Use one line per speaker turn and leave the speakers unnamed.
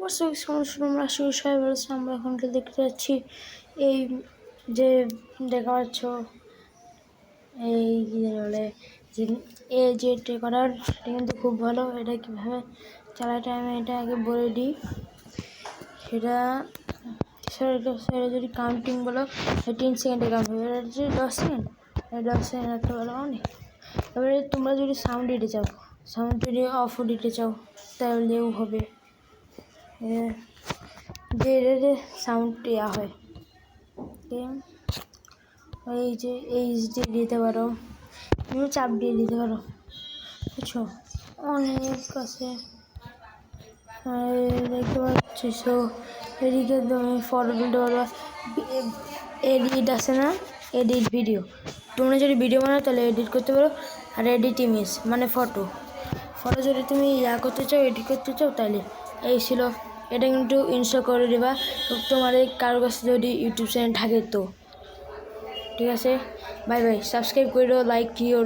আমরা সবাই বলেছি আমরা এখনকে দেখতে যাচ্ছি এই যে দেখা পাচ্ছ এই কি বলে যে এই যে করার এটা কিন্তু খুব ভালো। এটা কীভাবে চালাতে আমি এটা আগে বলে দিই। সেটা যদি কাউন্টিং বলো 10 সেকেন্ডে কাউন্ট হবে, এটা যদি 10 সেকেন্ড 10 সেকেন্ড রাখতে পারো অনেক। এবারে তোমরা যদি সাউন্ড দিতে চাও, সাউন্ড যদি অফও দিতে চাও তাহলেও হবে। যে এটা সাউন্ড দেওয়া হয় এই যে এইচ দিয়ে দিতে পারো, তুমি চাপ দিয়ে দিতে পারো, বুঝছো? অনেক আছে দেখতে পাচ্ছি। সো এদিকে তুমি ফটো তুলতে পারবা। এডিট আছে না, এডিট ভিডিও, তোমরা যদি ভিডিও বানাও তাহলে এডিট করতে পারো। আর এডিট ইমেজ মানে ফটো যদি তুমি করতে চাও, এডিট করতে চাও তাহলে এই ছিল। এটা কিন্তু ইনস্টল করে দেবা তোমার কারোর কাছে যদি ইউটিউব চ্যানেল থাকে তো। ঠিক আছে, বাই বাই। সাবস্ক্রাইব করো, লাইক দিও।